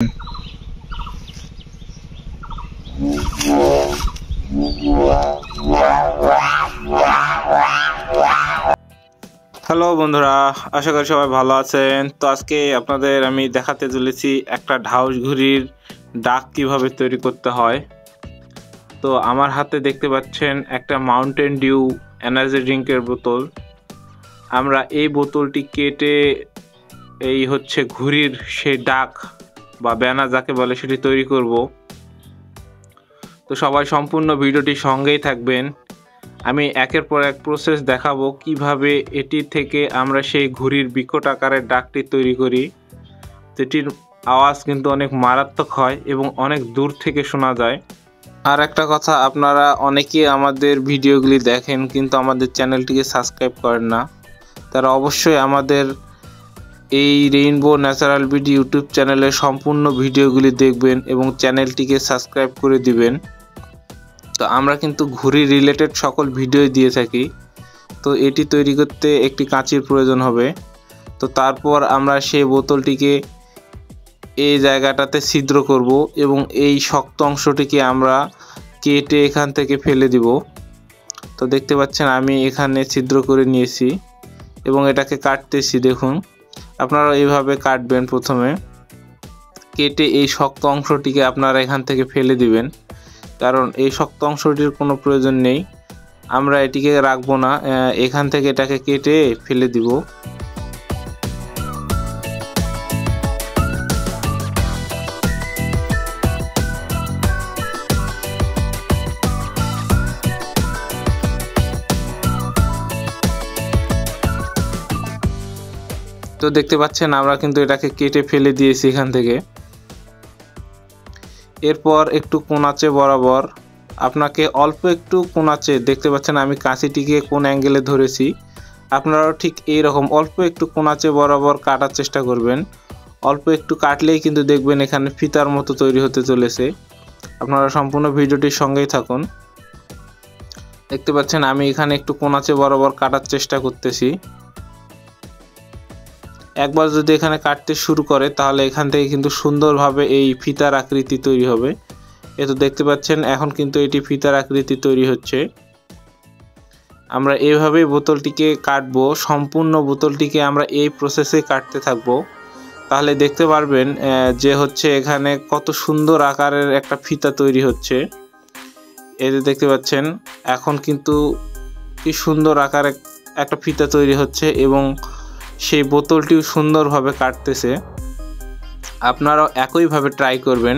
Hello বন্ধুরা, আশা করি সবাই ভালো আছেন। তো আজকে আপনাদের আমি দেখাতে চলেছি একটা ঢাউস ঘুড়ির ডাক কিভাবে তৈরি করতে হয়। তো আমার হাতে দেখতে পাচ্ছেন একটা মাউন্টেন ডিউ এনার্জি ড্রিঙ্কের বোতল। আমরা এই বোতলটি কেটে এই হচ্ছে ঘুড়ির সেই ডাক বা ব্যানার যাকে বলে সেটি তৈরি করব। তো সবাই সম্পূর্ণ ভিডিওটি সঙ্গেই থাকবেন। আমি একের পর এক প্রসেস দেখাবো কিভাবে এটি থেকে আমরা সেই ঘুড়ির বিকট আকারের ডাকটি তৈরি করি। যেটির আওয়াজ কিন্তু অনেক মারাত্মক হয় এবং অনেক দূর থেকে শোনা যায়। আর একটা কথা, আপনারা অনেকেই আমাদের ভিডিওগুলি দেখেন কিন্তু আমাদের চ্যানেলটিকে সাবস্ক্রাইব করেন না। তারা অবশ্যই আমাদের এই রেইনবো ন্যাচারাল বিডি ইউটিউব চ্যানেলের সম্পূর্ণ ভিডিওগুলি দেখবেন এবং চ্যানেলটিকে সাবস্ক্রাইব করে দিবেন। তো আমরা কিন্তু ঘুড়ি রিলেটেড সকল ভিডিও দিয়ে থাকি। তো এটি তৈরি করতে একটি কাঁচির প্রয়োজন হবে। তো তারপর আমরা সেই বোতলটিকে এই জায়গাটাতে ছিদ্র করব এবং এই শক্ত অংশটিকে আমরা কেটে এখান থেকে ফেলে দিব। তো দেখতে পাচ্ছেন আমি এখানে ছিদ্র করে নিয়েছি এবং এটাকে কাটতেছি। দেখুন, আপনারা এইভাবে কাটবেন। প্রথমে কেটে এই শক্ত অংশটিকে আপনারা এখান থেকে ফেলে দিবেন, কারণ এই শক্ত অংশটির কোনো প্রয়োজন নেই। আমরা এটিকে রাখবো না, এখান থেকে এটাকে কেটে ফেলে দিব। তো দেখতে পাচ্ছেন আমরা কিন্তু এটাকে কেটে ফেলে দিয়েছি এখান থেকে। এরপর একটু কোণাচে বরাবর আপনাকে অল্প একটু কোণাচে, দেখতে পাচ্ছেন আমি কাঁচিটিকে কোন অ্যাঙ্গেলে ধরেছি, আপনারাও ঠিক এই রকম অল্প একটু কোণাচে বরাবর কাটার চেষ্টা করবেন। অল্প একটু কাটলেই কিন্তু দেখবেন এখানে ফিতার মতো তৈরি হতে চলেছে। আপনারা সম্পূর্ণ ভিডিওটির সঙ্গেই থাকুন। দেখতে পাচ্ছেন আমি এখানে একটু কোণাচে বরাবর কাটার চেষ্টা করতেছি। একবার যদি এখানে কাটতে শুরু করে তাহলে এখান থেকে কিন্তু সুন্দরভাবে এই ফিতার আকৃতি তৈরি হবে। এ তো দেখতে পাচ্ছেন এখন কিন্তু এটি ফিতার আকৃতি তৈরি হচ্ছে। আমরা এইভাবেই বোতলটিকে কাটবো, সম্পূর্ণ বোতলটিকে আমরা এই প্রসেসে কাটতে থাকবো। তাহলে দেখতে পারবেন যে হচ্ছে এখানে কত সুন্দর আকারের একটা ফিতা তৈরি হচ্ছে। এই যে দেখতে পাচ্ছেন এখন কিন্তু কি সুন্দর আকারে একটা ফিতা তৈরি হচ্ছে এবং সেই বোতলটিও সুন্দরভাবে কাটতেছে। আপনারাও একইভাবে ট্রাই করবেন,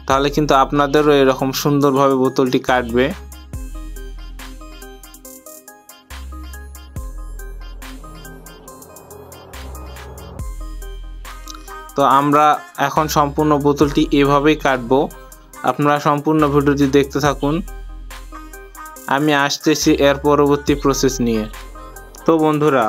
তাহলে কিন্তু আপনাদেরও এরকম সুন্দরভাবে বোতলটি কাটবে। তো আমরা এখন সম্পূর্ণ বোতলটি এভাবেই কাটবো। আপনারা সম্পূর্ণ ভিডিওটি দেখতে থাকুন, আমি আসতেছি এর পরবর্তী প্রসেস নিয়ে। তো বন্ধুরা,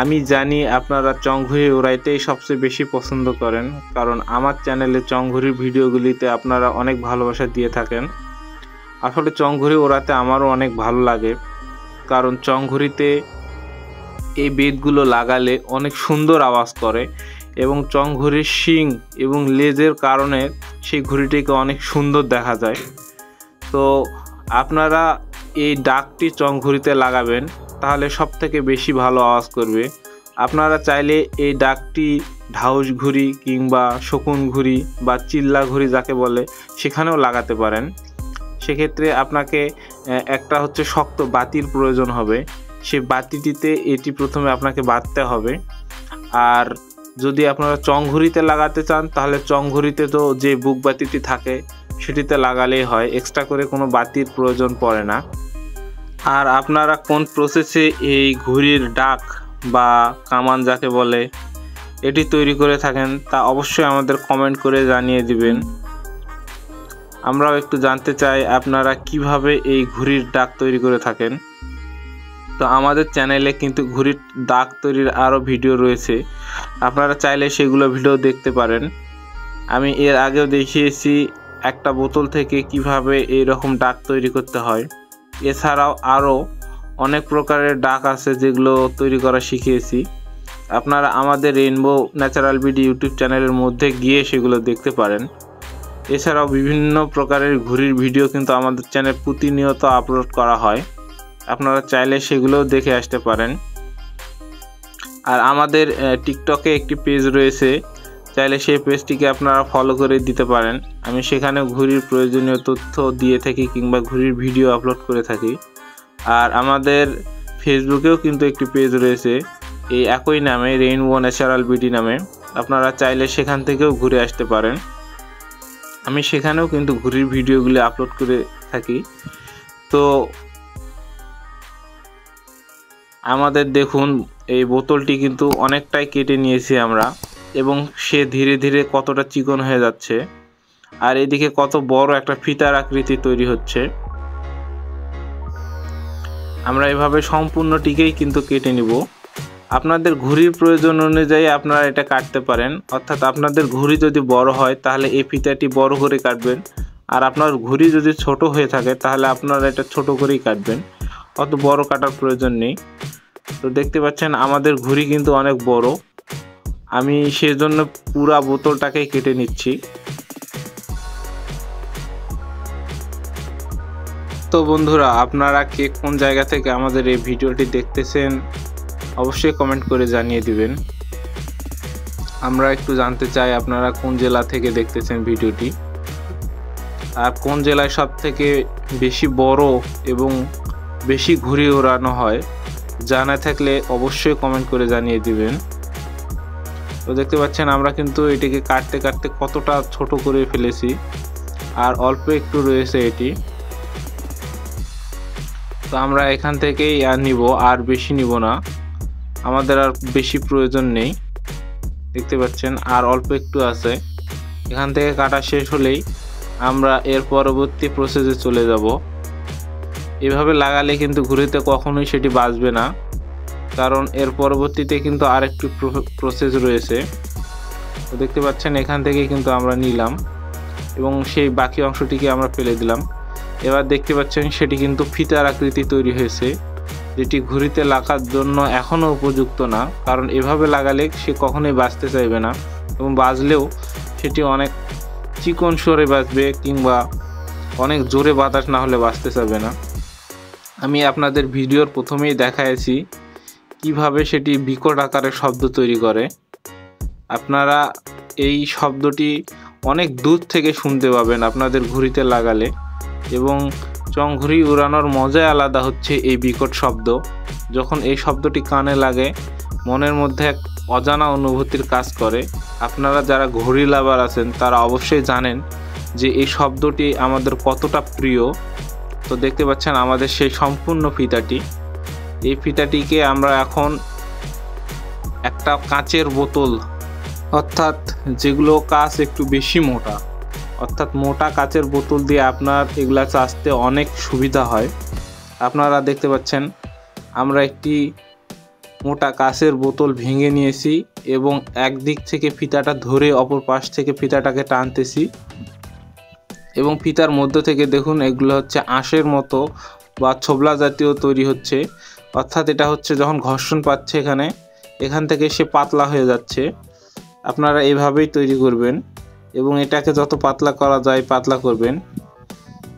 আমি জানি আপনারা চংঘুড়ি উড়াইতেই সবচেয়ে বেশি পছন্দ করেন, কারণ আমার চ্যানেলে চংঘুড়ির ভিডিওগুলিতে আপনারা অনেক ভালোবাসা দিয়ে থাকেন। আসলে চংঘুড়ি ওড়াতে আমারও অনেক ভালো লাগে, কারণ চংঘুড়িতে এই বেতগুলো লাগালে অনেক সুন্দর আওয়াজ করে এবং চংঘুড়ির শিং এবং লেজের কারণে সেই ঘুড়িটিকে অনেক সুন্দর দেখা যায়। তো আপনারা এই ডাকটি চংঘুড়িতে লাগাবেন, তাহলে সব থেকে বেশি ভালো আওয়াজ করবে। আপনারা চাইলে এই ডাকটি ঢাউস ঘুড়ি কিংবা শকুন ঘুড়ি বা চিল্লা ঘুড়ি যাকে বলে সেখানেও লাগাতে পারেন। সেক্ষেত্রে আপনাকে একটা হচ্ছে শক্ত বাতির প্রয়োজন হবে। সেই বাতিটিতে এটি প্রথমে আপনাকে বাঁধতে হবে। আর যদি আপনারা চংঘুড়িতে লাগাতে চান তাহলে চংঘুড়িতে তো যে বুক বাতিটি থাকে সেটিতে লাগালেই হয়, এক্সট্রা করে কোনো বাতির প্রয়োজন পড়ে না। আর আপনারা কোন প্রসেসে এই ঘুড়ির ডাক বা কামান যাকে বলে এটি তৈরি করে থাকেন তা অবশ্যই আমাদের কমেন্ট করে জানিয়ে দিবেন। আমরাও একটু জানতে চাই আপনারা কিভাবে এই ঘুড়ির ডাক তৈরি করে থাকেন। তো আমাদের চ্যানেলে কিন্তু ঘুড়ির ডাক তৈরির আরও ভিডিও রয়েছে, আপনারা চাইলে সেগুলো ভিডিও দেখতে পারেন। আমি এর আগেও দেখিয়েছি একটা বোতল থেকে কিভাবে এই রকম ডাক তৈরি করতে হয়। এছাড়াও আরও অনেক প্রকারের ডাক আছে যেগুলো তৈরি করা শিখিয়েছি। আপনারা আমাদের রেইনবো ন্যাচারাল বিডি ইউটিউব চ্যানেলের মধ্যে গিয়ে সেগুলো দেখতে পারেন। এছাড়াও বিভিন্ন প্রকারের ঘুড়ির ভিডিও কিন্তু আমাদের চ্যানেলে প্রতিনিয়ত আপলোড করা হয়, আপনারা চাইলে সেগুলোও দেখে আসতে পারেন। আর আমাদের টিকটকে একটি পেজ রয়েছে, চাইলে সেই পেজটিকে আপনারা ফলো করে দিতে পারেন। আমি সেখানে ঘুড়ির প্রয়োজনীয় তথ্য দিয়ে থাকি কিংবা ঘুড়ির ভিডিও আপলোড করে থাকি। আর আমাদের ফেসবুকেও কিন্তু একটি পেজ রয়েছে এই একই নামে, রেইনবো ন্যাচারাল বিডি নামে, আপনারা চাইলে সেখান থেকেও ঘুরে আসতে পারেন। আমি সেখানেও কিন্তু ঘুড়ির ভিডিওগুলি আপলোড করে থাকি। তো আমাদের দেখুন এই বোতলটি কিন্তু অনেকটাই কেটে নিয়েছি আমরা, এবং সে ধীরে ধীরে কতটা চিকন হয়ে যাচ্ছে। আর এদিকে কত বড় একটা ফিতার আকৃতি তৈরি হচ্ছে। আমরা এভাবে সম্পূর্ণটিকেই কিন্তু কেটে নিব। আপনাদের ঘুড়ির প্রয়োজন অনুযায়ী আপনারা এটা কাটতে পারেন, অর্থাৎ আপনাদের ঘুড়ি যদি বড় হয় তাহলে এই ফিতাটি বড় করে কাটবেন, আর আপনার ঘুড়ি যদি ছোট হয়ে থাকে তাহলে আপনারা এটা ছোট করেই কাটবেন, অত বড় কাটার প্রয়োজন নেই। তো দেখতে পাচ্ছেন আমাদের ঘুড়ি কিন্তু অনেক বড়, আমি সেজন্য পুরা বোতলটাকেই কেটে নিচ্ছি। তো বন্ধুরা, আপনারা কে কোন জায়গা থেকে আমাদের এই ভিডিওটি দেখতেছেন অবশ্যই কমেন্ট করে জানিয়ে দিবেন। আমরা একটু জানতে চাই আপনারা কোন জেলা থেকে দেখতেছেন ভিডিওটি, আর কোন জেলায় সব থেকে বেশি বড় এবং বেশি ঘুড়ি ওড়ানো হয় জানা থাকলে অবশ্যই কমেন্ট করে জানিয়ে দিবেন। তো দেখতে পাচ্ছেন আমরা কিন্তু এটিকে কাটতে কাটতে কতটা ছোট করে ফেলেছি, আর অল্প একটু রয়েছে এটি। তো আমরা এখান থেকেই আর নিব, আর বেশি নিব না, আমাদের আর বেশি প্রয়োজন নেই। দেখতে পাচ্ছেন আর অল্প একটু আছে। এখান থেকে কাটা শেষ হলেই আমরা এর পরবর্তী প্রসেসে চলে যাব। এভাবে লাগালে কিন্তু ঘুড়িতে কখনোই সেটি বাজবে না, কারণ এর পরবর্তীতে কিন্তু আরেকটি প্রসেস রয়েছে। তো দেখতে পাচ্ছেন এখান থেকে কিন্তু আমরা নিলাম এবং সেই বাকি অংশটিকে আমরা ফেলে দিলাম। এবার দেখতে পাচ্ছেন সেটি কিন্তু ফিতার আকৃতি তৈরি হয়েছে, যেটি ঘুড়িতে লাগার জন্য এখনও উপযুক্ত না, কারণ এভাবে লাগালে সে কখনোই বাজতে চাইবে না, এবং বাজলেও সেটি অনেক চিকন সরে বাজবে কিংবা অনেক জোরে বাতাস না হলে বাজতে চাইবে না। আমি আপনাদের ভিডিওর প্রথমেই দেখাইছি কিভাবে সেটি বিকট আকারে শব্দ তৈরি করে। আপনারা এই শব্দটি অনেক দূর থেকে শুনতে পাবেন আপনাদের ঘুড়িতে লাগালে, এবং চংঘুড়ি উড়ানোর মজাই আলাদা হচ্ছে এই বিকট শব্দ। যখন এই শব্দটি কানে লাগে মনের মধ্যে এক অজানা অনুভূতির কাজ করে। আপনারা যারা ঘুড়ি লাভার আছেন তারা অবশ্যই জানেন যে এই শব্দটি আমাদের কতটা প্রিয়। তো দেখতে পাচ্ছেন আমাদের সেই সম্পূর্ণ ফিতাটি, এই ফিতাটিকে আমরা এখন একটা কাচের বোতল, অর্থাৎ যেগুলো কাচ একটু বেশি মোটা, অর্থাৎ মোটা কাচের বোতল দিয়ে আপনার এগুলা চাষতে অনেক সুবিধা হয়। আপনারা দেখতে পাচ্ছেন আমরা একটি মোটা কাচের বোতল ভেঙে নিয়েছি এবং একদিক থেকে ফিতাটা ধরে অপর পাশ থেকে ফিতাটাকে টানতেছি, এবং ফিতার মধ্য থেকে দেখুন এগুলো হচ্ছে আঁশের মতো বা ছোবলা জাতীয় তৈরি হচ্ছে, অর্থাৎ এটা হচ্ছে যখন ঘর্ষণ পাচ্ছে এখান থেকে সে পাতলা হয়ে যাচ্ছে। আপনারা এইভাবেই তৈরি করবেন এবং এটাকে যত পাতলা করা যায় পাতলা করবেন,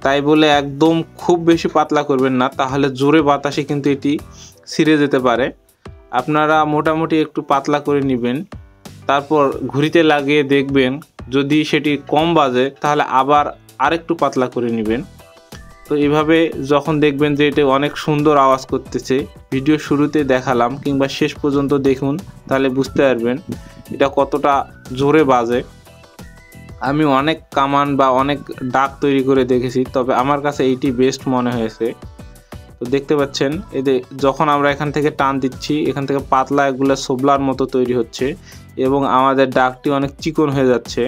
তাই বলে একদম খুব বেশি পাতলা করবেন না, তাহলে জোরে বাতাসে কিন্তু এটি ছিঁড়ে যেতে পারে। আপনারা মোটামুটি একটু পাতলা করে নেবেন, তারপর ঘুড়িতে লাগিয়ে দেখবেন যদি সেটি কম বাজে তাহলে আবার আরেকটু পাতলা করে নেবেন। তো এইভাবে যখন দেখবেন যে এটা অনেক সুন্দর আওয়াজ করতেছে, ভিডিও শুরুতে দেখালাম কিংবা শেষ পর্যন্ত দেখুন, তাহলে বুঝতে পারবেন এটা কতটা জোরে বাজে। আমি অনেক কামান বা অনেক ডাক তৈরি করে দেখেছি, তবে আমার কাছে এইটি বেস্ট মনে হয়েছে। তো দেখতে পাচ্ছেন এদের যখন আমরা এখান থেকে টান দিচ্ছি এখান থেকে পাতলা এগুলো সোবলার মতো তৈরি হচ্ছে এবং আমাদের ডাকটি অনেক চিকন হয়ে যাচ্ছে।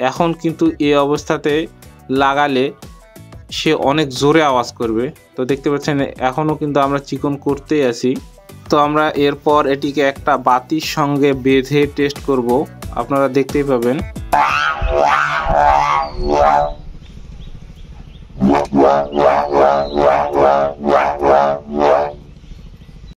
এখন কিন্তু এই অবস্থাতে লাগালে সে অনেক জোরে আওয়াজ করবে। তো দেখতে পাচ্ছেন এখনও কিন্তু আমরা চিকন করতেই আছি। তো আমরা এরপর এটিকে একটা বাতির সঙ্গে বেঁধে টেস্ট করব, আপনারা দেখতেই পাবেন।